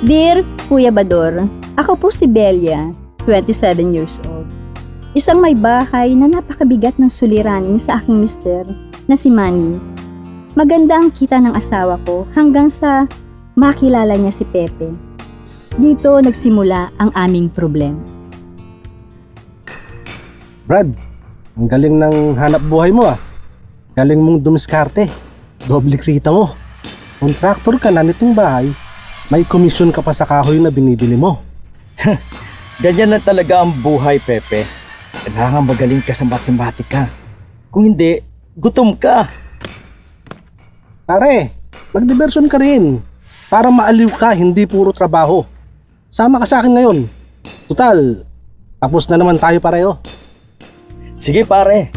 Dear Kuya Bador, ako po si Belia, 27 years old. Isang may bahay na napakabigat ng suliranin sa aking mister na si Manny. Maganda ang kita ng asawa ko hanggang sa makilala niya si Pepe. Dito nagsimula ang aming problema. Brad, ang galing ng hanap buhay mo ah. Galing mong dumiskarte. Doble kita mo. Contractor ka na nitong bahay. May komisyon ka pa sa kahoy na binibili mo. Ganyan lang talaga ang buhay, Pepe. Kailangan magaling ka sa matematika. Kung hindi, gutom ka. Pare, magdibersyon ka rin. Para maaliw ka, hindi puro trabaho. Sama ka sa akin ngayon. Total, tapos na naman tayo pareho. Sige, pare.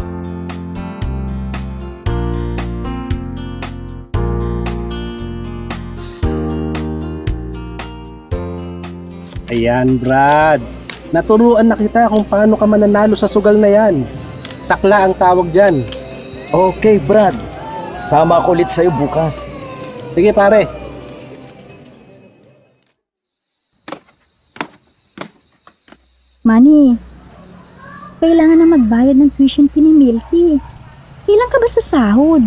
Ayan, Brad. Naturuan na kita kung paano ka mananalo sa sugal na yan. Sakla ang tawag dyan. Okay, Brad. Sama ako ulit sa'yo bukas. Sige, pare. Manny, kailangan na magbayad ng tuition fee ni Milky. Kailan ka ba sa sahod?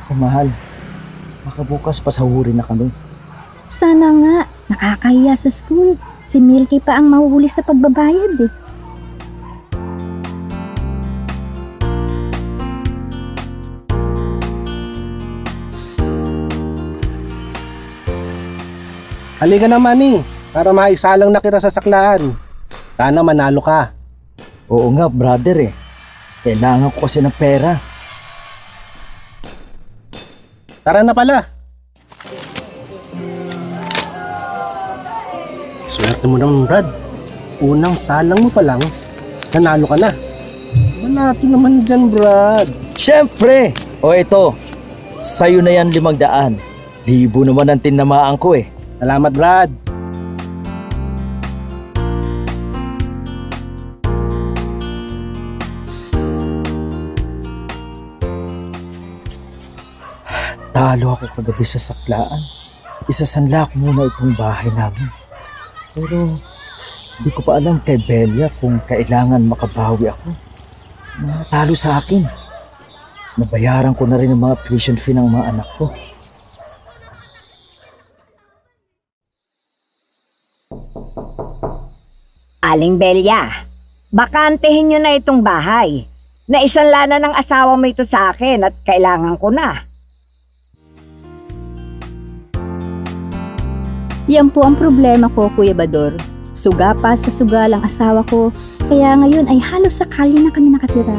Ako, mahal. Baka bukas pasahurin na kami. Sana nga, nakakahiya sa school. Si Milky pa ang mahuhuli sa pagbabayad eh. Halika na, Manny, para maisalang na kita sa saklaan. Sana manalo ka. Oo nga, brother eh. Kailangan ko kasi ng pera. Tara na pala. Swerte mo naman, Brad. Unang salang mo pa lang, nanalo ka na. Manalo naman dyan, Brad. Siyempre! O ito, sa'yo na yan 500. Libo naman ang tinamaan ko eh. Salamat, Brad. Talo ako kagabi sa saklaan. Isasanla ko muna itong bahay namin. Pero hindi ko pa alam kay Belia kung kailangan makabawi ako sa mga talo sa akin. Nabayaran ko na rin ang mga tuition fee ng mga anak ko. Aling Belia, bakantehin nyo na itong bahay. Naisanla na ng asawa mo ito sa akin at kailangan ko na. Yan po ang problema ko, Kuya Bador. Suga pa sa sugal ang asawa ko, kaya ngayon ay halos sa kalye na kami nakatira.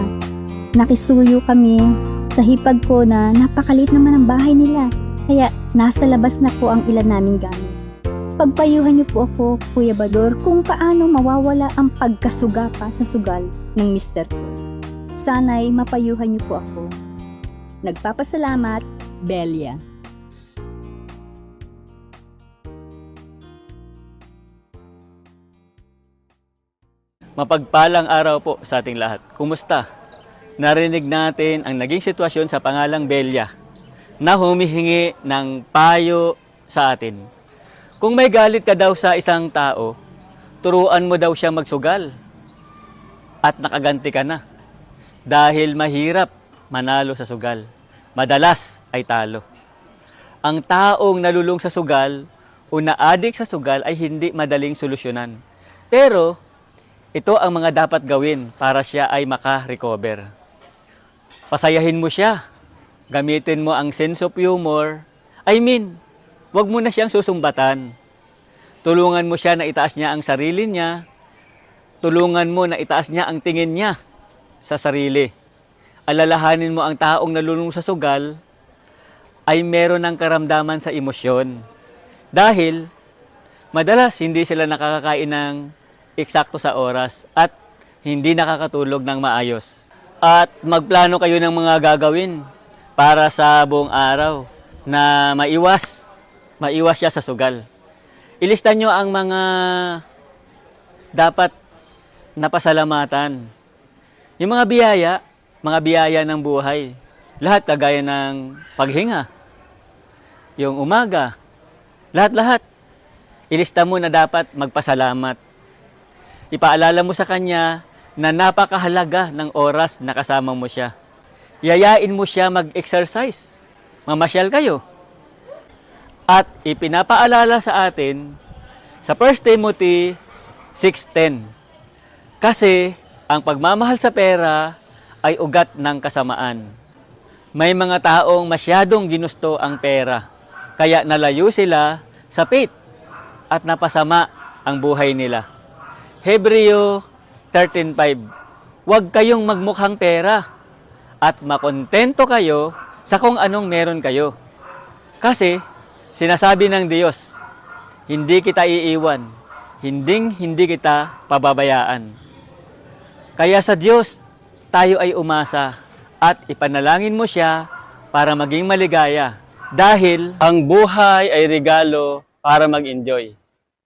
Nakisuyo kami sa hipag ko na napakalit naman ang bahay nila, kaya nasa labas na po ang ilan naming gamit. Pagpayuhan niyo po ako, Kuya Bador, kung paano mawawala ang pagkasuga pa sa sugal ng mister ko. Sana'y mapayuhan niyo po ako. Nagpapasalamat, Belia. Mapagpalang araw po sa ating lahat. Kumusta? Narinig natin ang naging sitwasyon sa pangalang Belia na humihingi ng payo sa atin. Kung may galit ka daw sa isang tao, turuan mo daw siyang magsugal at nakaganti ka na. Dahil mahirap manalo sa sugal. Madalas ay talo. Ang taong nalulung sa sugal o na-addict sa sugal ay hindi madaling solusyonan. Pero ito ang mga dapat gawin para siya ay maka-recover. Pasayahin mo siya. Gamitin mo ang sense of humor. Wag mo na siyang susumbatan. Tulungan mo siya na itaas niya ang sarili niya. Tulungan mo na itaas niya ang tingin niya sa sarili. Alalahanin mo ang taong nalulung sa sugal ay meron ng karamdaman sa emosyon. Dahil madalas hindi sila nakakakain ng eksakto sa oras at hindi nakakatulog ng maayos. At magplano kayo ng mga gagawin para sa buong araw na maiwas siya sa sugal. Ilista nyo ang mga dapat napasalamatan. Yung mga biyaya ng buhay. Lahat kagaya ng paghinga, yung umaga, lahat-lahat. ilista mo na dapat magpasalamat. Ipaalala mo sa kanya na napakahalaga ng oras na kasama mo siya. Yayain mo siya mag-exercise. Mamasyal kayo. At ipinapaalala sa atin sa 1 Timothy 6:10. Kasi ang pagmamahal sa pera ay ugat ng kasamaan. May mga taong masyadong ginusto ang pera, kaya nalayo sila sa faith at napasama ang buhay nila. Hebreo 13:5. Huwag kayong magmukhang pera at makontento kayo sa kung anong meron kayo. Kasi sinasabi ng Diyos, hindi kita iiwan, hindi kita pababayaan. Kaya sa Diyos, tayo ay umasa at ipanalangin mo siya para maging maligaya. Dahil ang buhay ay regalo para mag-enjoy.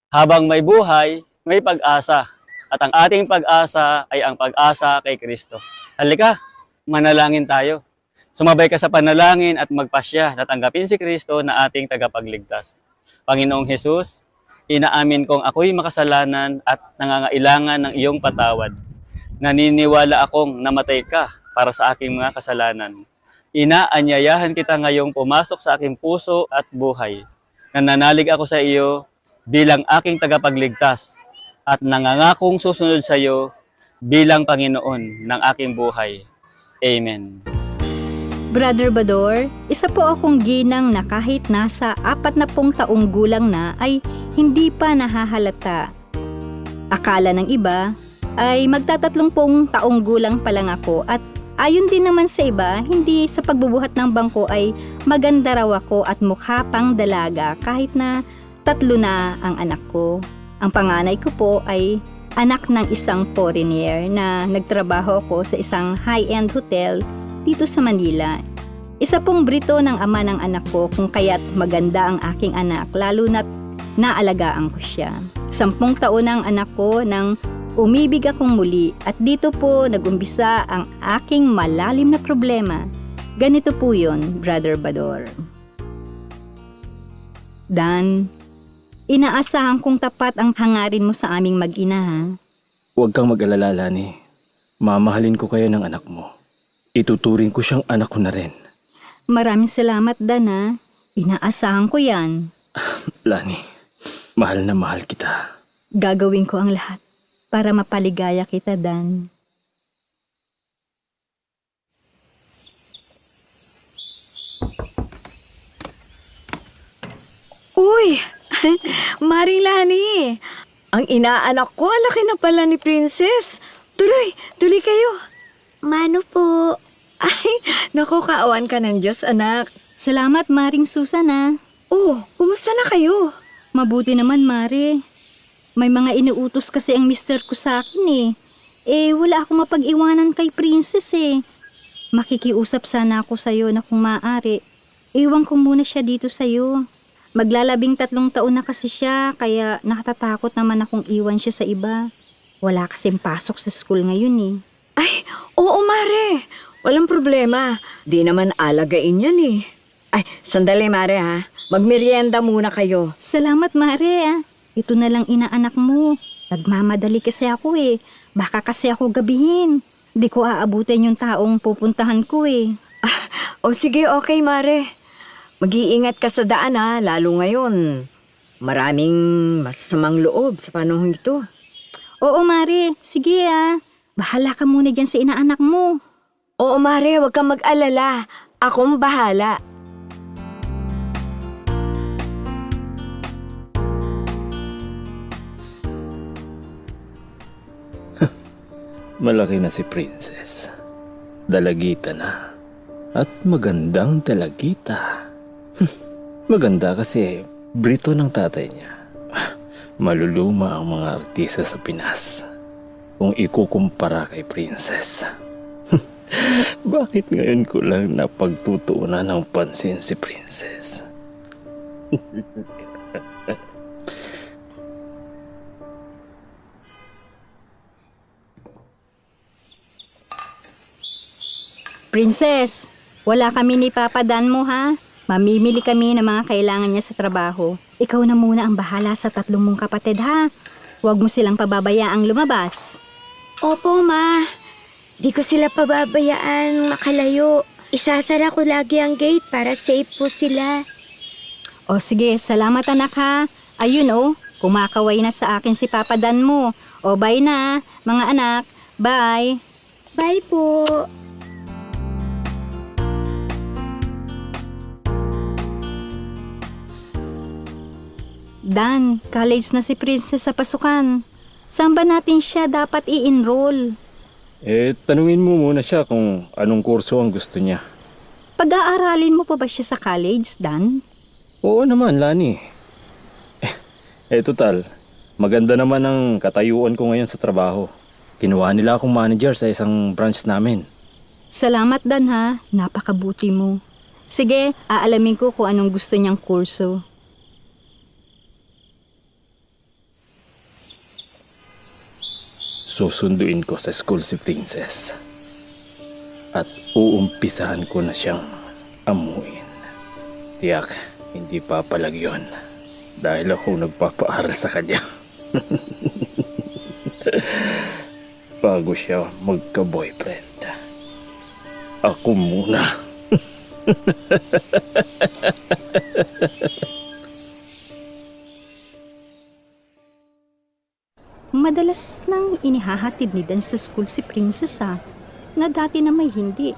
Habang may buhay, may pag-asa. At ang ating pag-asa ay ang pag-asa kay Kristo. Halika, manalangin tayo. Sumabay ka sa panalangin at magpasya na tanggapin si Kristo na ating tagapagligtas. Panginoong Hesus, inaamin kong ako'y makasalanan at nangangailangan ng iyong patawad. Naniniwala akong namatay ka para sa aking mga kasalanan. Inaanyayahan kita ngayong pumasok sa aking puso at buhay. Nananalig ako sa iyo bilang aking tagapagligtas at nangangakong susunod sa iyo bilang Panginoon ng aking buhay. Amen. Brother Bador, isa po akong ginang na kahit nasa 40 taong gulang na ay hindi pa nahahalata. Akala ng iba ay magtatatlong taong gulang pa lang ako at ayon din naman sa iba, hindi sa pagbubuhat ng bangko ay maganda raw ako at mukha pang dalaga kahit na 3 na ang anak ko. Ang panganay ko po ay anak ng isang foreigner na nagtrabaho ako sa isang high-end hotel dito sa Manila. Isa pong brito ng ama ng anak ko kung kaya't maganda ang aking anak lalo na't naalagaan ko siya. 10 taon ang anak ko nang umibig akong muli at dito po nagumpisa ang aking malalim na problema. Ganito po yun, Brother Bador. Dan, inaasahan kong tapat ang hangarin mo sa aming mag-ina, ha? Huwag kang mag-alala, Lani. Mamahalin ko kayo ng anak mo. Ituturing ko siyang anak ko na rin. Maraming salamat, Dan, ha? Inaasahan ko yan. Lani, mahal na mahal kita. Gagawin ko ang lahat para mapaligaya kita, Dan. Uy! Maring Lani! Ang inaanak ko, laki na pala ni Princess. Tuloy kayo. Mano po? Ay, naku, kaawan ka ng Diyos, anak. Salamat, Maring Susan, ha? Oh, kumusta na kayo? Mabuti naman, Mare. May mga inuutos kasi ang mister ko sa akin, eh. Wala akong mapag-iwanan kay Princess, eh. Makikiusap sana ako sa'yo na kung maaari, iwan ko muna siya dito sa'yo. Maglalabing 3 taon na kasi siya, kaya nakatatakot naman akong iwan siya sa iba. Wala kasing pasok sa school ngayon, eh. Ay, oo, Mare. Walang problema. Di naman alagain yan, eh. Ay, sandali, Mare, ha? Magmerienda muna kayo. Salamat, Mare, ah. Ito na lang inaanak mo. Nagmamadali kasi ako, eh. Baka kasi ako gabihin. Di ko aabutin yung taong pupuntahan ko, eh. O sige, okay, Mare. Mag-iingat ka sa daan, ha? Lalo ngayon. Maraming masasamang loob sa panahon ito. Oo, Mare. Sige, ah. Bahala ka muna dyan sa inaanak mo. Oo, Mare, huwag kang mag-alala. Akong bahala. Malaki na si Princess. Dalagita na. At magandang dalagita. Maganda kasi brito ng tatay niya. Maluluma ang mga artista sa Pinas kung ikukumpara kay Princess. Bakit ngayon ko lang napagtutuunan ng pansin si Princess? Princess, wala kami ni Papa Dan mo, ha? Mamimili kami ng mga kailangan niya sa trabaho. ikaw na muna ang bahala sa 3 mong kapatid ha. Huwag mo silang pababayaang lumabas. Opo, Ma. Di ko sila pababayaan makalayo. Isasara ko lagi ang gate para safe po sila. O sige, salamat anak ha. Ayun kumakaway na sa akin si Papa Dan mo. O bye na, mga anak. Bye. Bye po. Dan, college na si Princess sa pasukan. Saan ba natin siya dapat i-enroll? Tanungin mo muna siya kung anong kurso ang gusto niya. Pag-aaralin mo pa ba siya sa college, Dan? Oo naman, Lani. Total, maganda naman ang katayuan ko ngayon sa trabaho. Kinuha nila akong manager sa isang branch namin. Salamat, Dan ha. Napakabuti mo. Sige, aalamin ko kung anong gusto niyang kurso. Susunduin ko sa school si Princess. At uumpisahan ko na siyang amuin. Tiyak, hindi papalag yun. Dahil ako nagpapaaral sa kanya. Bago siya magka-boyfriend. Ako muna. Madalas nang inihahatid ni Dan sa school si Princess na dati na may hindi.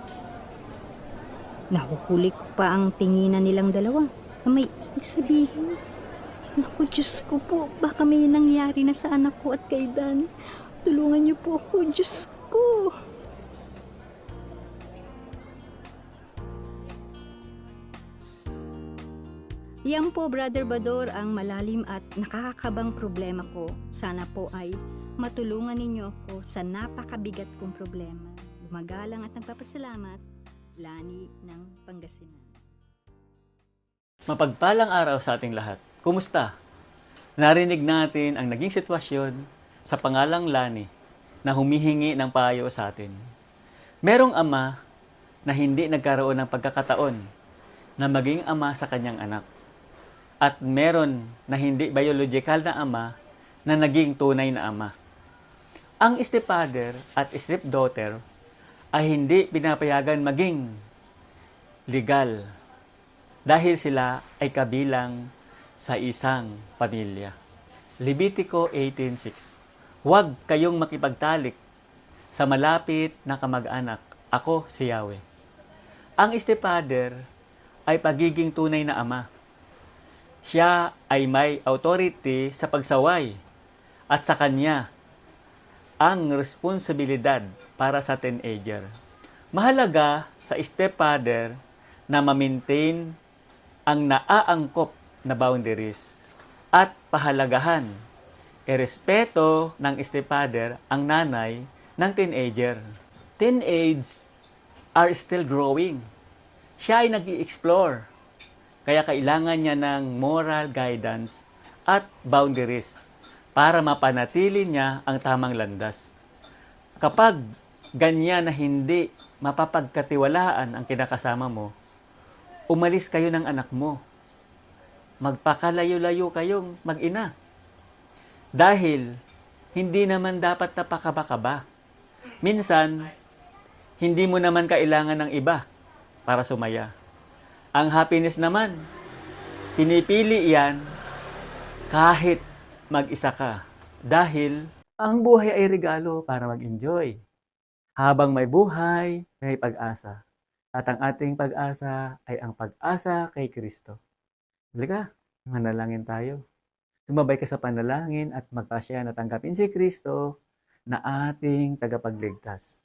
Nahuhuli ko pa ang tinginan nilang dalawa na may ibig sabihin. Naku, Diyos ko po, baka may nangyari na sa anak ko at kay Dan. Tulungan niyo po ako, Diyos ko. Yan po, Brother Bador, ang malalim at nakakakabang problema ko. Sana po ay matulungan ninyo ako sa napakabigat kong problema. Gumagalang at nagpapasalamat, Lani ng Pangasinan. Mapagpalang araw sa ating lahat. Kumusta? Narinig natin ang naging sitwasyon sa pangalang Lani na humihingi ng payo sa atin. Merong ama na hindi nagkaroon ng pagkakataon na maging ama sa kanyang anak. At meron na hindi biological na ama na naging tunay na ama. Ang stepfather at stepdaughter ay hindi pinapayagan maging legal dahil sila ay kabilang sa isang pamilya. Levitico 18:6. Huwag kayong makipagtalik sa malapit na kamag-anak. Ako si Yahweh. Ang stepfather ay pagiging tunay na ama. Siya ay may authority sa pagsaway at sa kanya ang responsibilidad para sa teenager. Mahalaga sa stepfather na ma-maintain ang naaangkop na boundaries at pahalagahan. Irespeto ng stepfather ang nanay ng teenager. Teenage are still growing. Siya ay nag-i-explore. Kaya kailangan niya ng moral guidance at boundaries para mapanatili niya ang tamang landas. Kapag ganyan na hindi mapapagkatiwalaan ang kinakasama mo, umalis kayo ng anak mo. Magpakalayo-layo kayong mag-ina. Dahil hindi naman dapat napakaba-kaba. Minsan, hindi mo naman kailangan ng iba para sumaya. Ang happiness naman, pinipili yan kahit mag-isa ka. Dahil ang buhay ay regalo para mag-enjoy. Habang may buhay, may pag-asa. At ang ating pag-asa ay ang pag-asa kay Kristo. Halika, manalangin tayo. Sumabay ka sa panalangin at magpasya na tanggapin si Kristo na ating tagapagligtas.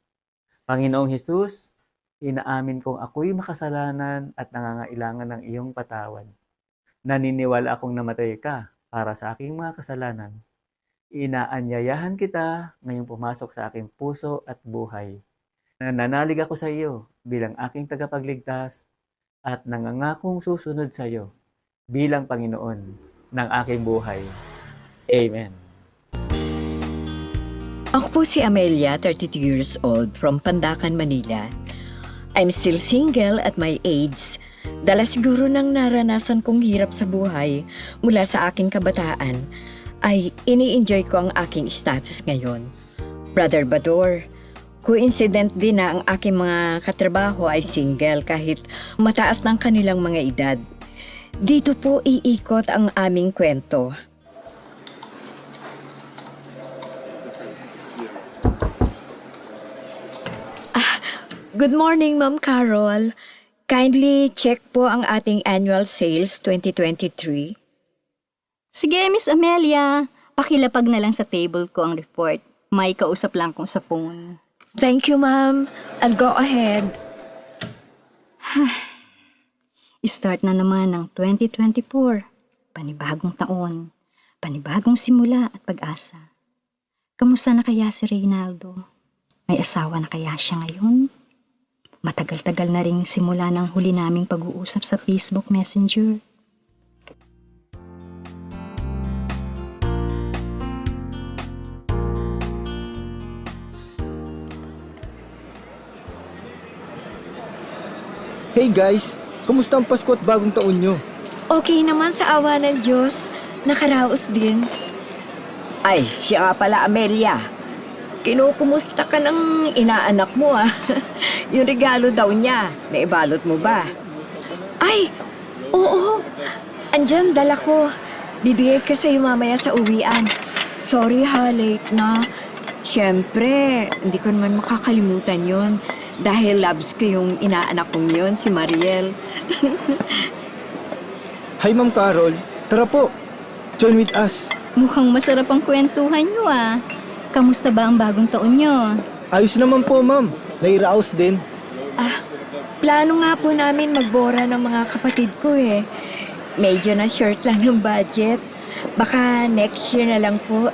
Panginoong Hesus, inaamin kong ako'y makasalanan at nangangailangan ng iyong patawad. Naniniwala akong namatay ka para sa aking mga kasalanan. Inaanyayahan kita ngayong pumasok sa aking puso at buhay. Nananalig ako sa iyo bilang aking tagapagligtas at nangangakong susunod sa iyo bilang Panginoon ng aking buhay. Amen. Ako po si Amelia, 32 years old, from Pandacan, Manila. I'm still single at my age. Dala siguro ng naranasan kong hirap sa buhay mula sa aking kabataan, ay ini-enjoy ko ang aking status ngayon. Brother Bador, coincident din na ang aking mga katrabaho ay single kahit mataas ng kanilang mga edad. Dito po iikot ang aming kwento. Good morning, Ma'am Carol. Kindly check po ang ating annual sales 2023. Sige, Miss Amelia. Pakilapag na lang sa table ko ang report. May kausap lang kong sa phone. Thank you, Ma'am. I'll go ahead. Start na naman ng 2024. Panibagong taon. Panibagong simula at pag-asa. Kamusta na kaya si Reynaldo? May asawa na kaya siya ngayon? Matagal-tagal na rin simula ng huli naming pag-uusap sa Facebook Messenger. Hey guys, kumusta ang Pasko at bagong taon nyo? Okay naman sa awa ng Diyos. Nakaraos din. Ay, siya nga pala, Amelia. Kinukumusta ka ng inaanak mo, ah. Yung regalo daw niya, naibalot mo ba? Ay, oo. Andyan, dala ko. Bibigay ko sa'yo mamaya sa uwian. Sorry ha, late na. Siyempre, hindi ko naman makakalimutan yon. Dahil loves ko yung inaanak kong yon, si Mariel. Hi Ma'am Carol, tara po. Join with us. Mukhang masarap ang kwentuhan nyo ah. Kamusta ba ang bagong taon nyo? Ayos naman po ma'am, nairaos din. Plano nga po namin magbora ng mga kapatid ko eh. Medyo na short lang ng budget. Baka next year na lang po.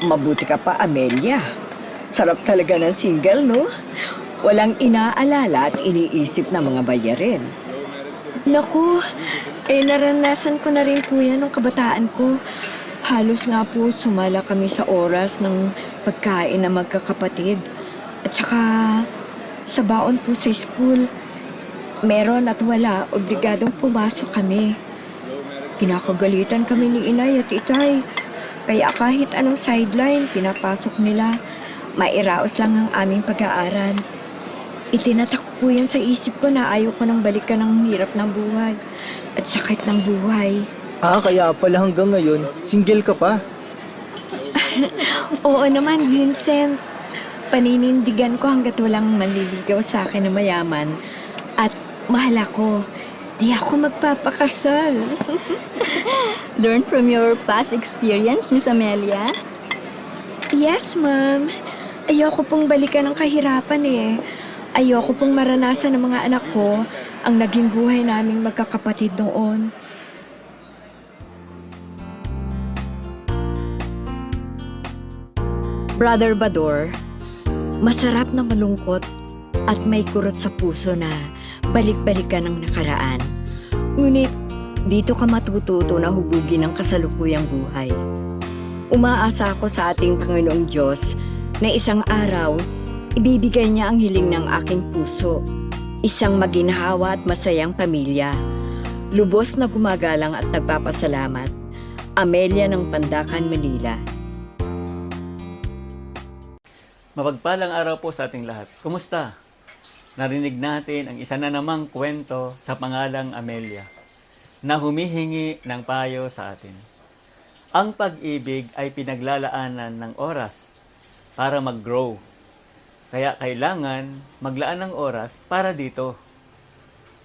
Mabuti ka pa, Amelia. Sarap talaga ng single, no? Walang inaalala at iniisip na mga bayarin. Naku, naranasan ko na rin po yan nung kabataan ko. Halos nga po sumala kami sa oras ng pagkain na magkakapatid. At saka sa baon po sa school, meron at wala, obligadong pumasok kami. Kinakagalitan kami ni inay at itay. Kaya kahit anong sideline, pinapasok nila. Mairaos lang ang aming pag-aaral. Itinatak ko po yan sa isip ko na ayaw ko nang balikan ng hirap ng buhay at sakit ng buhay. Kaya pala hanggang ngayon, single ka pa. Oo naman, Vincent. Paninindigan ko hanggat walang manliligaw sa akin na mayaman. At mahal ako. Di ako magpapakasal. Learn from your past experience, Miss Amelia. Yes, ma'am. Ayoko pong balikan ng kahirapan eh. Ayoko pong maranasan ng mga anak ko ang naging buhay naming magkakapatid noon. Brother Bador, masarap na malungkot at may kurot sa puso na balik-balikan ng nakaraan. Ngunit dito ka matututo na hubugin ang kasalukuyang buhay. Umaasa ako sa ating Panginoong Diyos na isang araw, ibibigay niya ang hiling ng aking puso. Isang maginhawa at masayang pamilya. Lubos na gumagalang at nagpapasalamat. Amelia ng Pandacan, Manila. Mapagpalang araw po sa ating lahat. Kumusta? Narinig natin ang isa na namang kwento sa pangalang Amelia na humihingi ng payo sa atin. Ang pag-ibig ay pinaglalaanan ng oras para mag-grow. Kaya kailangan maglaan ng oras para dito.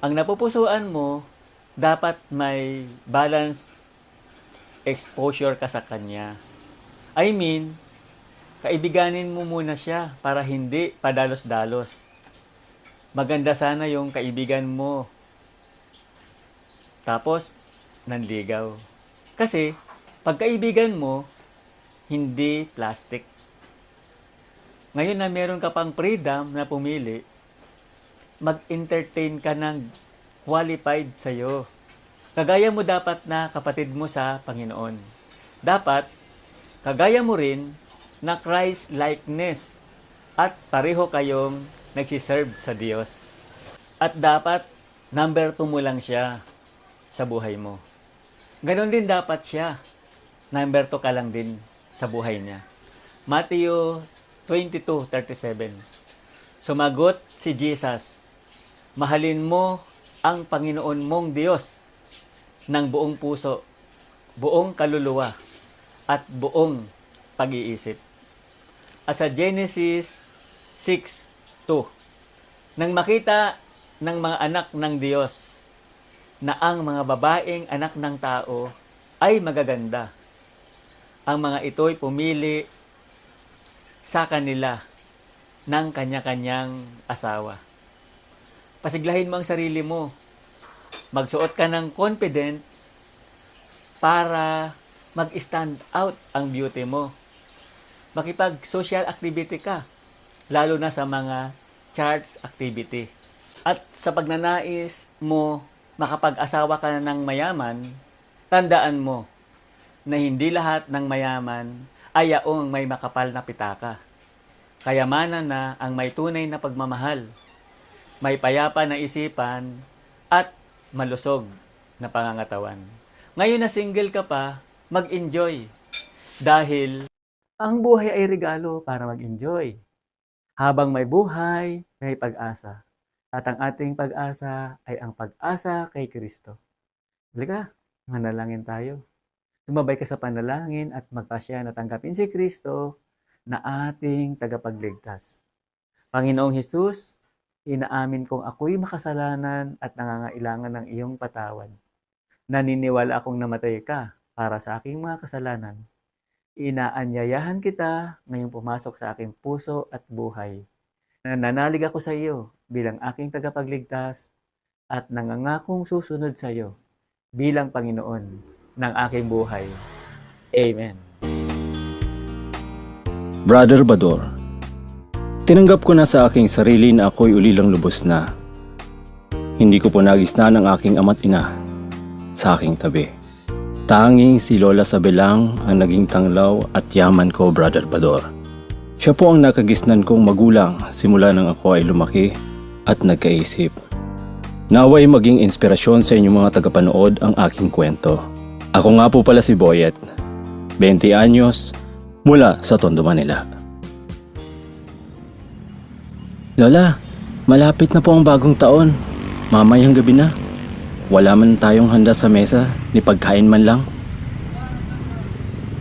Ang napupusuan mo, dapat may balanced exposure ka sa kanya. I mean, kaibiganin mo muna siya para hindi padalos-dalos. Maganda sana yung kaibigan mo. Tapos, nanligaw. Kasi, pagkaibigan mo, hindi plastic. Ngayon na meron ka pang freedom na pumili, mag-entertain ka ng qualified sa'yo. Kagaya mo dapat na kapatid mo sa Panginoon. Dapat, kagaya mo rin na Christ-likeness at pareho kayong nagsiserve sa Diyos. At dapat, number 2 mo lang siya sa buhay mo. Ganon din dapat siya. Number 2 ka lang din sa buhay niya. Matthew 22:37. Sumagot si Jesus, mahalin mo ang Panginoon mong Diyos ng buong puso, buong kaluluwa, at buong pag-iisip. At sa Genesis 6:2, nang makita ng mga anak ng Diyos na ang mga babaeng anak ng tao ay magaganda, ang mga ito'y pumili sa kanila ng kanya-kanyang asawa. Pasiglahin mo ang sarili mo. Magsuot ka ng confident para mag-stand out ang beauty mo. Makipag-social activity ka, lalo na sa mga charts activity. At sa pagnanais mo makapag-asawa ka ng mayaman, tandaan mo na hindi lahat ng mayaman ay yaong may makapal na pitaka. Kayamanan na ang may tunay na pagmamahal, may payapa na isipan, at malusog na pangangatawan. Ngayon na single ka pa, mag-enjoy. Dahil ang buhay ay regalo para mag-enjoy. Habang may buhay, may pag-asa. At ang ating pag-asa ay ang pag-asa kay Kristo. Halika, manalangin tayo. Tumabay ka sa panalangin at magpasya na tanggapin si Kristo na ating tagapagligtas. Panginoong Hesus, inaamin kong ako'y makasalanan at nangangailangan ng iyong patawad. Naniniwala akong namatay ka para sa aking mga kasalanan. Inaanyayahan kita ngayong pumasok sa aking puso at buhay. Nananalig ako sa iyo bilang aking tagapagligtas at nangangakong susunod sa iyo bilang Panginoon ng aking buhay. Amen. Brother Bador, tinanggap ko na sa aking sarili na ako'y ulilang lubos na. Hindi ko po nagisnan ang aking ama't ina sa aking tabi. Tanging si Lola Sabelang ang naging tanglaw at yaman ko, Brother Bador. Siya po ang nakagisnan kong magulang simula nang ako ay lumaki at nagkaisip. Naway maging inspirasyon sa inyong mga tagapanood ang aking kwento. Ako nga po pala si Boyet, 20 anyos, mula sa Tondo, Manila. Lola, malapit na po ang bagong taon. Mamayang gabi na. Wala man tayong handa sa mesa, ni pagkain man lang.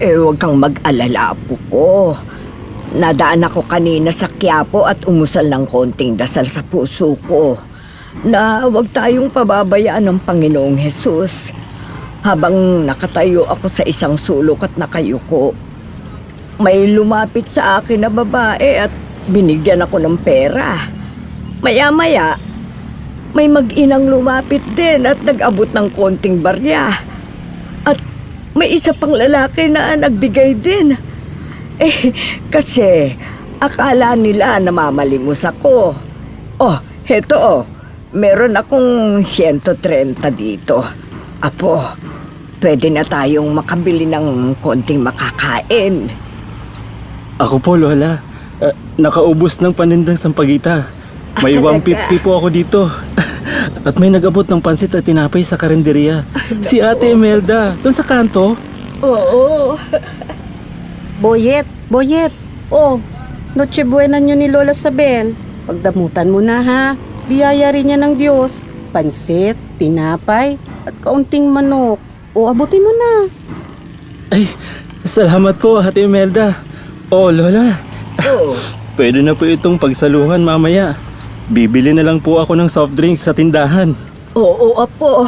Huwag kang mag-alala, apo ko. Nadaan ako kanina sa Quiapo at umusal ng konting dasal sa puso ko na huwag tayong pababayaan ng Panginoong Hesus. Habang nakatayo ako sa isang sulok at nakayuko, may lumapit sa akin na babae at binigyan ako ng pera. Maya-maya, may mag-inang lumapit din at nag-abot ng konting barya. At may isa pang lalaki na nagbigay din. Kasi akala nila namamalimos ako. Heto meron akong 130 dito. Apo, pwede na tayong makabili ng konting makakain. Ako po, Lola. Nakaubos ng panindang sampagita. May Talaga? 150 po ako dito. At may nag-abot ng pansit at tinapay sa karinderya. Si Ate Imelda, doon sa kanto. Oo. Boyet. Oh, Noche Buena nyo ni Lola Sabel. Pagdamutan mo na ha. Biyaya rin niya ng Diyos. Pansit, tinapay, at kaunting manok. O, abutin mo na. Ay, salamat po, Ate Imelda. Oh, Lola. Pwede na po itong pagsaluhan mamaya. Bibili na lang po ako ng soft drinks sa tindahan. Oo, apo.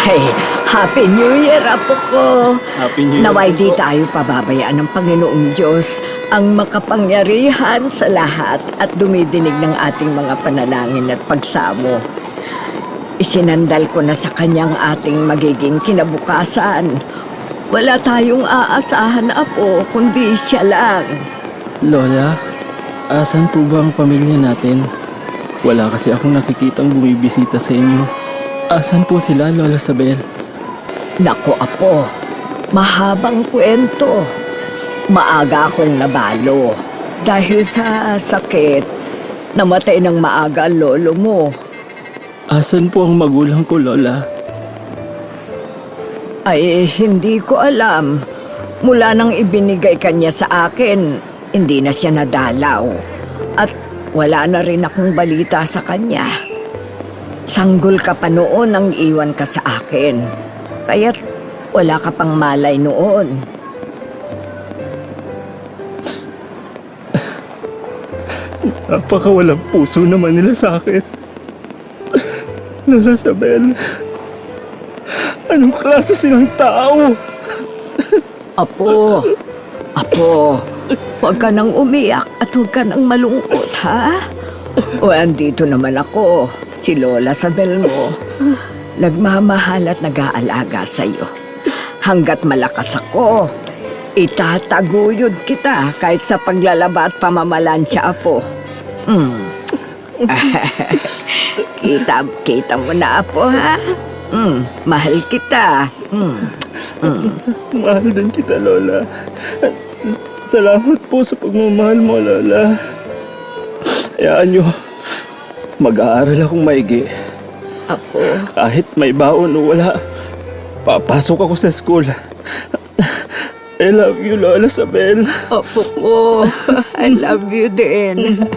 Ay, Happy New Year, apo ko. Happy New Year Naway po. di tayo pababayaan ng Panginoong Diyos ang makapangyarihan sa lahat at dumidinig ng ating mga panalangin at pagsamo. Isinandal ko na sa kanyang ating magiging kinabukasan. Wala tayong aasahan, apo, kundi siya lang. Lola, asan po ba ang pamilya natin? Wala kasi akong nakikitang bumibisita sa inyo. Asan po sila, Lola Sabel? Nako apo, mahabang kwento. Maaga akong nabalo. Dahil sa sakit, namatay ng maaga ang lolo mo. Asan po ang magulang ko, Lola? Ay, hindi ko alam. Mula nang ibinigay kanya sa akin, hindi na siya nadalaw. At wala na rin akong balita sa kanya. Sanggol ka pa noon nang iwan ka sa akin. Kaya't wala ka pang malay noon. Napakawalang puso naman nila sa akin. Lola Sabel, anong klase silang tao? Apo, huwag ka nang umiyak at huwag ka nang malungkot, ha? O andito naman ako, si Lola Sabel mo. Nagmamahal at nag-aalaga sa'yo. Hanggat malakas ako, itataguyod kita kahit sa paglalaba at pamamalansya, Apo. Kita mo na, Apo, ha? Mahal kita. Mahal din kita, Lola. Salamat po sa pagmamahal mo, Lola. Hayaan nyo, mag-aaral akong maigi. Apo, Kahit may baon o wala, papasok ako sa school. I love you, Lola Sabel. Apo ko. I love you din.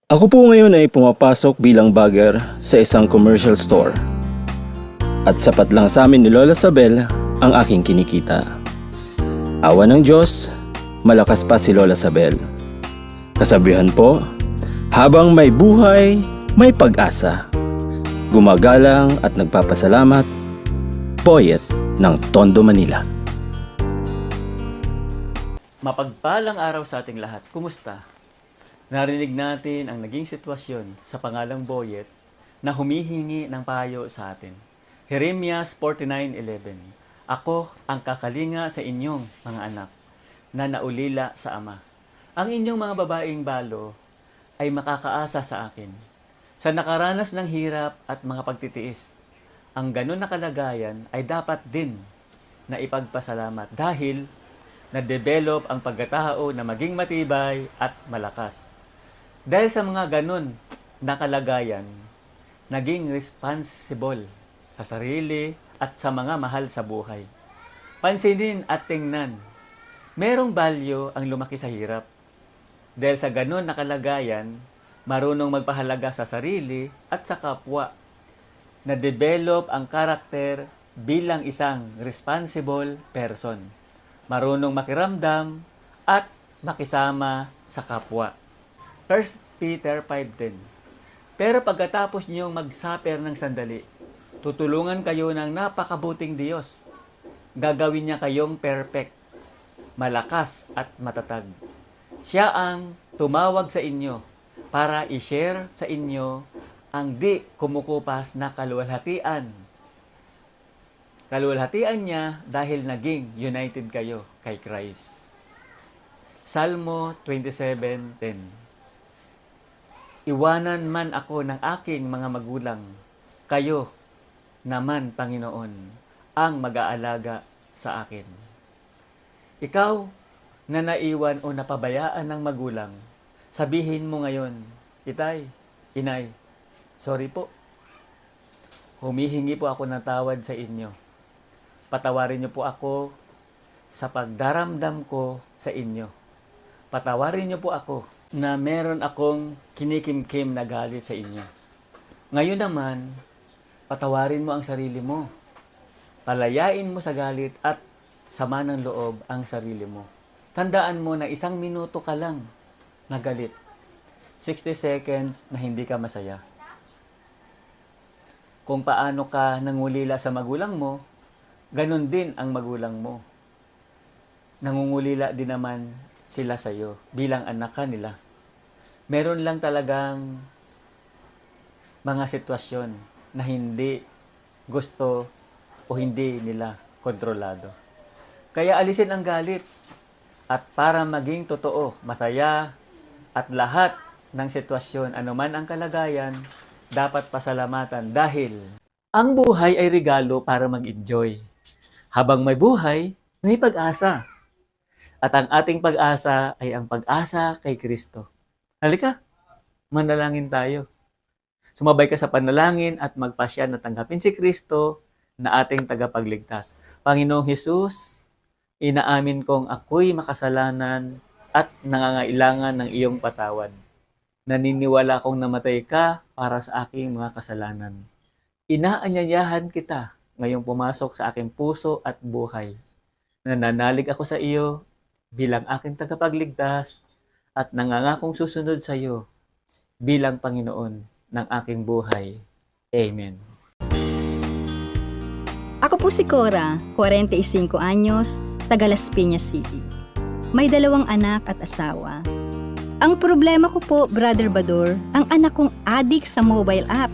Ako po ngayon ay pumapasok bilang bagger sa isang commercial store. At sapat lang sa amin ni Lola Sabel ang aking kinikita. Awa ng Diyos, malakas pa si Lola Sabel. Kasabihan po, habang may buhay, may pag-asa. Gumagalang at nagpapasalamat, Poet ng Tondo, Manila. Mapagpalang araw sa ating lahat. Kumusta? Narinig natin ang naging sitwasyon sa pangalang Boyet na humihingi ng payo sa atin. Jeremias 49:11. Ako ang kakalinga sa inyong mga anak na naulila sa ama. Ang inyong mga babaeng balo ay makakaasa sa akin. Sa nakaranas ng hirap at mga pagtitiis, ang ganun na kalagayan ay dapat din na ipagpasalamat dahil na-develop ang pagkatao na maging matibay at malakas. Dahil sa mga ganun na kalagayan, naging responsible sa sarili at sa mga mahal sa buhay. Pansinin at tingnan, merong value ang lumaki sa hirap. Dahil sa ganun na kalagayan, marunong magpahalaga sa sarili at sa kapwa. Na-develop ang karakter bilang isang responsible person. Marunong makiramdam at makisama sa kapwa. 1 Peter 5:10. Pero pagkatapos niyong mag-suffer ng sandali, tutulungan kayo ng napakabuting Diyos. Gagawin niya kayong perfect, malakas at matatag. Siya ang tumawag sa inyo para i-share sa inyo ang di kumukupas na kaluwalhatian. Kaluwalhatian niya dahil naging united kayo kay Christ. Salmo 27:10. Iwanan man ako ng aking mga magulang, kayo naman, Panginoon, ang mag-aalaga sa akin. Ikaw na naiwan o napabayaan ng magulang, sabihin mo ngayon, Itay, Inay, sorry po. Humihingi po ako ng tawad sa inyo. Patawarin niyo po ako sa pagdaramdam ko sa inyo. Patawarin niyo po ako na meron akong kinikimkim na galit sa inyo. Ngayon naman, patawarin mo ang sarili mo. Palayain mo sa galit at sama ng loob ang sarili mo. Tandaan mo na 1 minuto ka lang na galit. 60 seconds na hindi ka masaya. Kung paano ka nangulila sa magulang mo, ganun din ang magulang mo. Nangungulila din naman sila sa iyo bilang anak ka nila. Meron lang talagang mga sitwasyon na hindi gusto o hindi nila kontrolado. Kaya alisin ang galit at para maging totoo, masaya at lahat ng sitwasyon, anuman ang kalagayan, dapat pasalamatan dahil ang buhay ay regalo para mag-enjoy. Habang may buhay, may pag-asa. At ang ating pag-asa ay ang pag-asa kay Kristo. Halika, manalangin tayo. Sumabay ka sa panalangin at magpasya na tanggapin si Kristo na ating tagapagligtas. Panginoong Hesus, inaamin kong ako'y makasalanan at nangangailangan ng iyong patawad. Naniniwala akong namatay ka para sa aking mga kasalanan. Inaanyayahan kita ngayong pumasok sa aking puso at buhay. Nananalig ako sa iyo bilang aking tagapagligtas at nangangakong susunod sa iyo bilang Panginoon ng aking buhay. Amen. Ako po si Cora, 45 anyos, taga Las Piñas City. May 2 anak at asawa. Ang problema ko po, Brother Bador, ang anak kong adik sa mobile app.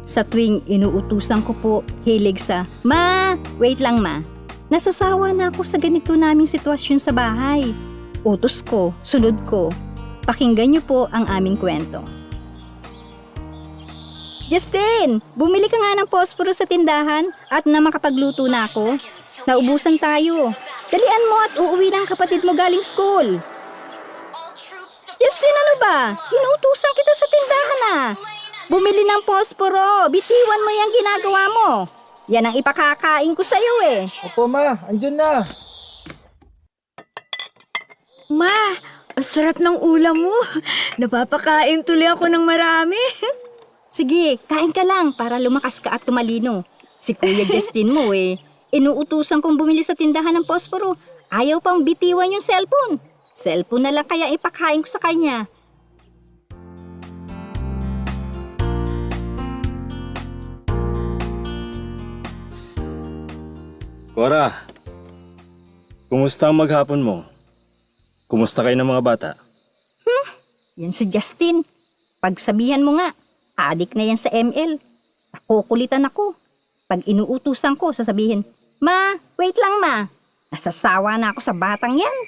Sa tuwing inuutusan ko po, hilig sa, "Ma, wait lang ma. Nasasawa na ako sa ganito naming sitwasyon sa bahay." Utos ko, sunod ko. Pakinggan niyo po ang aming kwento. Justin, bumili ka nga ng posporo sa tindahan at na makapagluto na ako. Naubusan tayo. Dalian mo at uuwi ng kapatid mo galing school. Justin, ano ba? Inuutusan kita sa tindahan ah. Bumili ng posporo. Bitiwan mo yung ginagawa mo. Yan ang ipakakain ko sa'yo eh. Opo ma, andyan na. Ma, ang sarap ng ulam mo. Napapakain tuloy ako ng marami. Sige, kain ka lang para lumakas ka at tumalino. Si Kuya Justin mo eh. Inuutusan kong bumili sa tindahan ng posporo. Ayaw pang bitiwan yung cellphone. Cellphone na lang kaya ipakain ko sa kanya. Cora, kumusta ang maghapon mo? Kumusta kayo ng mga bata? Yan si Justin. Pagsabihan mo nga, adik na yan sa ML. Nakukulitan ako. Pag inuutusan ko, sasabihin, "Ma, wait lang ma. Nasasawa na ako sa batang yan."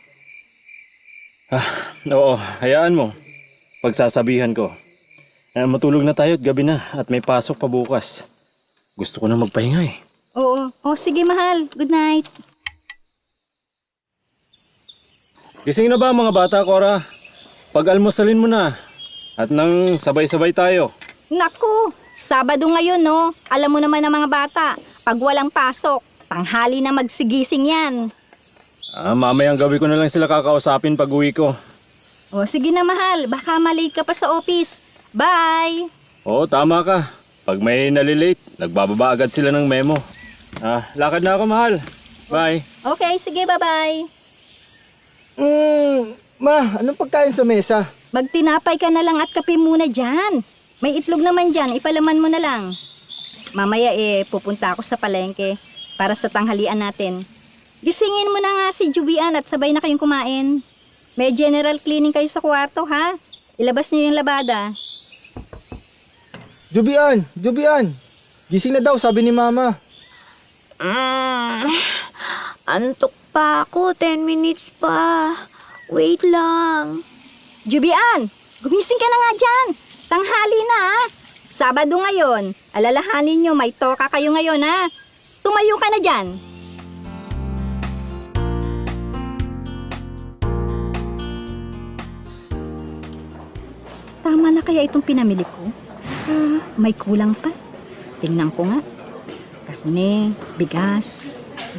Oo, hayaan mo. Pagsasabihan ko. Matulog na tayo at gabi na at may pasok pa bukas. Gusto ko na magpahinga eh. Oo, sige mahal. Good night. Gising na ba mga bata, Cora? Pag-almusalin mo na. At nang sabay-sabay tayo. Naku, Sabado ngayon no. Alam mo naman ng mga bata, pag walang pasok, tanghali na magsigising yan. Mamayang gabi ko na lang sila kakausapin pag uwi ko. O sige na mahal, baka malate ka pa sa office. Bye! Oo, tama ka. Pag may nalilate, nagbababa agad sila ng memo. Lakad na ako, mahal. Bye. Okay, sige, bye-bye. Ma, anong pagkain sa mesa? Magtinapay ka na lang at kape muna dyan. May itlog naman dyan, ipalaman mo na lang. Mamaya pupunta ako sa palengke para sa tanghalian natin. Gisingin mo na nga si Jubian at sabay na kayong kumain. May general cleaning kayo sa kwarto, ha? Ilabas niyo yung labada. Jubian! Gising na daw, sabi ni Mama. Antok pa ako, 10 minutes pa. Wait lang. Jubian, gumising ka na nga dyan. Tanghali na, ha? Sabado ngayon. Alalahanin nyo, may toka kayo ngayon, ha? Tumayo ka na dyan. Tama na kaya itong pinamili ko? May kulang pa. Tingnan ko nga. Karne, bigas,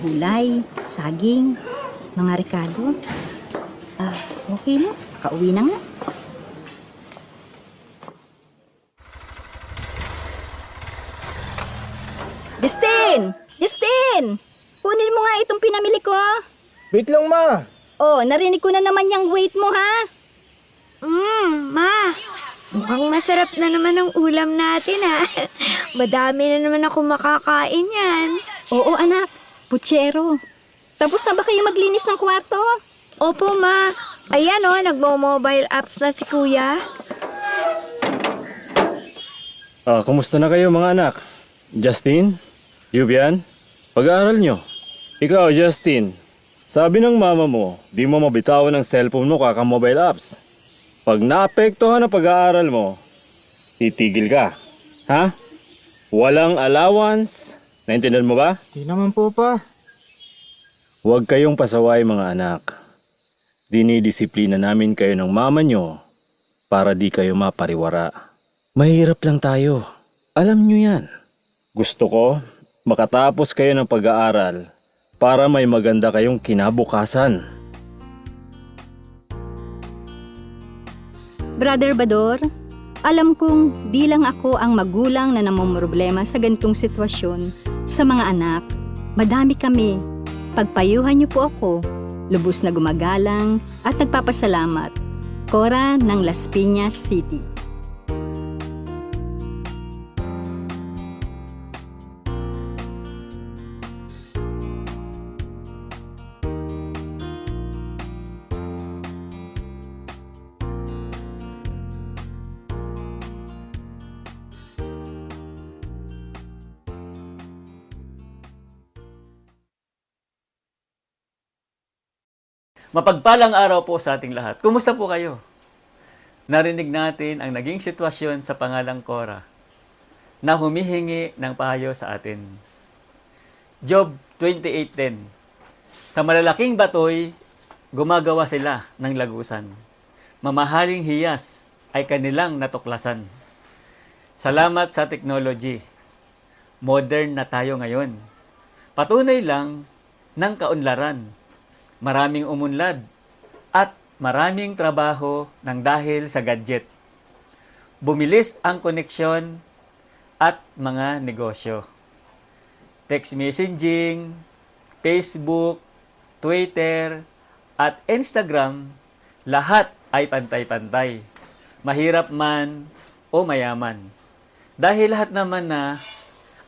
gulay, saging, mga rekado. Okay na. Kauwi na nga. Justin! Kunin mo nga itong pinamili ko. Wait lang, Ma. Oh, narinig ko na naman yung weight mo, ha? Ma, mukhang masarap na naman ang ulam natin, ha? Madami na naman ako makakain yan. Oo, anak. Putsero. Tapos na ba kayo maglinis ng kwarto? Opo, Ma. Ayan, nagmo-mobile apps na si Kuya. Kumusta na kayo mga anak? Justin? Jubian? Pag-aaral nyo? Ikaw, Justin. Sabi ng mama mo, di mo mabitawan ang cellphone mo kaka-mobile apps. Pag naapektuhan ang pag-aaral mo, titigil ka. Ha? Walang allowance. Naintindihan mo ba? Di naman po pa. Huwag kayong pasaway mga anak. Dinidisiplina namin kayo ng mama nyo para di kayo mapariwara. Mahirap lang tayo. Alam nyo yan. Gusto ko makatapos kayo ng pag-aaral para may maganda kayong kinabukasan. Brother Bador, alam kong di lang ako ang magulang na namumroblema sa ganitong sitwasyon sa mga anak. Madami kami. Pagpayuhan niyo po ako. Lubos na gumagalang at nagpapasalamat. Cora ng Las Piñas City. Mapagpalang araw po sa ating lahat. Kumusta po kayo? Narinig natin ang naging sitwasyon sa pangalang Cora na humihingi ng payo sa atin. Job 28:10. Sa malalaking batoy, gumagawa sila ng lagusan. Mamahaling hiyas ay kanilang natuklasan. Salamat sa technology. Modern na tayo ngayon. Patunay lang ng kaunlaran. Maraming umunlad at maraming trabaho ng dahil sa gadget. Bumilis ang koneksyon at mga negosyo. Text messaging, Facebook, Twitter, at Instagram, lahat ay pantay-pantay. Mahirap man o mayaman. Dahil lahat naman na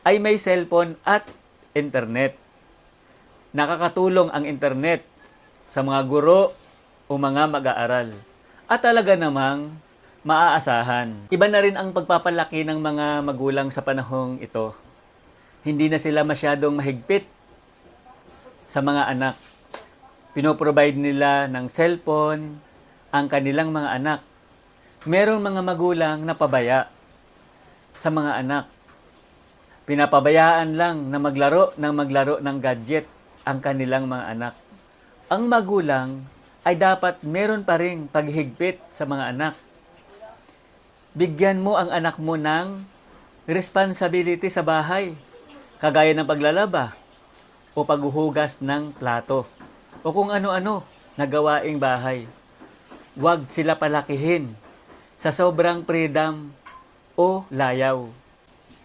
ay may cellphone at internet. Nakakatulong ang internet sa mga guro o mga mag-aaral. At talaga namang maaasahan. Iba na rin ang pagpapalaki ng mga magulang sa panahong ito. Hindi na sila masyadong mahigpit sa mga anak. Pinoprovide nila ng cellphone ang kanilang mga anak. Merong mga magulang na pabaya sa mga anak. Pinapabayaan lang na maglaro ng gadget ang kanilang mga anak. Ang magulang ay dapat meron pa ring paghigpit sa mga anak. Bigyan mo ang anak mo ng responsibility sa bahay, kagaya ng paglalaba o paghuhugas ng plato o kung ano-ano na gawaing bahay. Huwag sila palakihin sa sobrang freedom o layaw.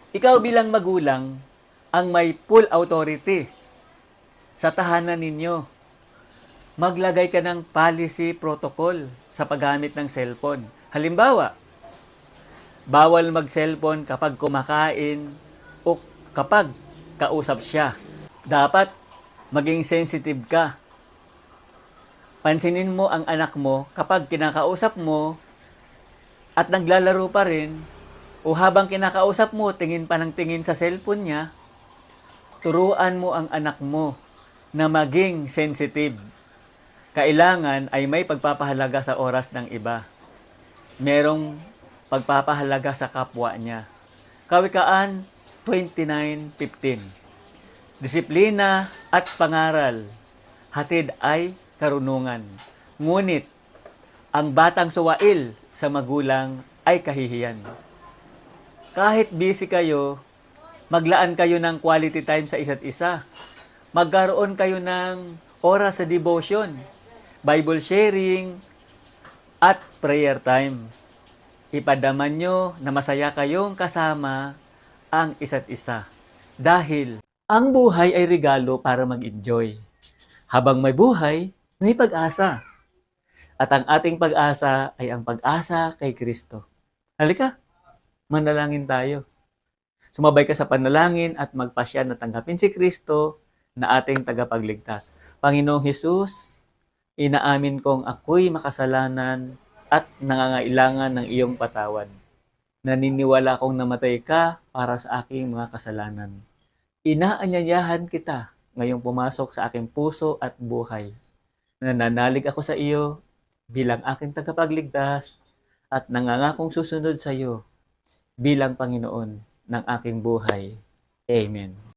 Ikaw bilang magulang ang may full authority sa tahanan ninyo. Maglagay ka ng policy protocol sa paggamit ng cellphone. Halimbawa, bawal mag-cellphone kapag kumakain o kapag kausap siya. Dapat maging sensitive ka. Pansinin mo ang anak mo kapag kinakausap mo at naglalaro pa rin o habang kinakausap mo, tingin pa ng tingin sa cellphone niya, turuan mo ang anak mo na maging sensitive. Kailangan ay may pagpapahalaga sa oras ng iba. Merong pagpapahalaga sa kapwa niya. Kawikaan 29:15. Disiplina at pangaral, hatid ay karunungan. Ngunit, ang batang suwail sa magulang ay kahihiyan. Kahit busy kayo, maglaan kayo ng quality time sa isa't isa. Magkaroon kayo ng oras sa devotion, Bible sharing, at prayer time. Ipadaman nyo na masaya kayong kasama ang isa't isa. Dahil ang buhay ay regalo para mag-enjoy. Habang may buhay, may pag-asa. At ang ating pag-asa ay ang pag-asa kay Kristo. Halika, manalangin tayo. Sumabay ka sa panalangin at magpasya na tanggapin si Kristo na ating tagapagligtas. Panginoong Hesus, inaamin kong ako'y makasalanan at nangangailangan ng iyong patawad. Naniniwala kong namatay ka para sa aking mga kasalanan. Inaanyayahan kita ngayong pumasok sa aking puso at buhay. Nananalig ako sa iyo bilang aking tagapagligtas at nangangakong susunod sa iyo bilang Panginoon ng aking buhay. Amen.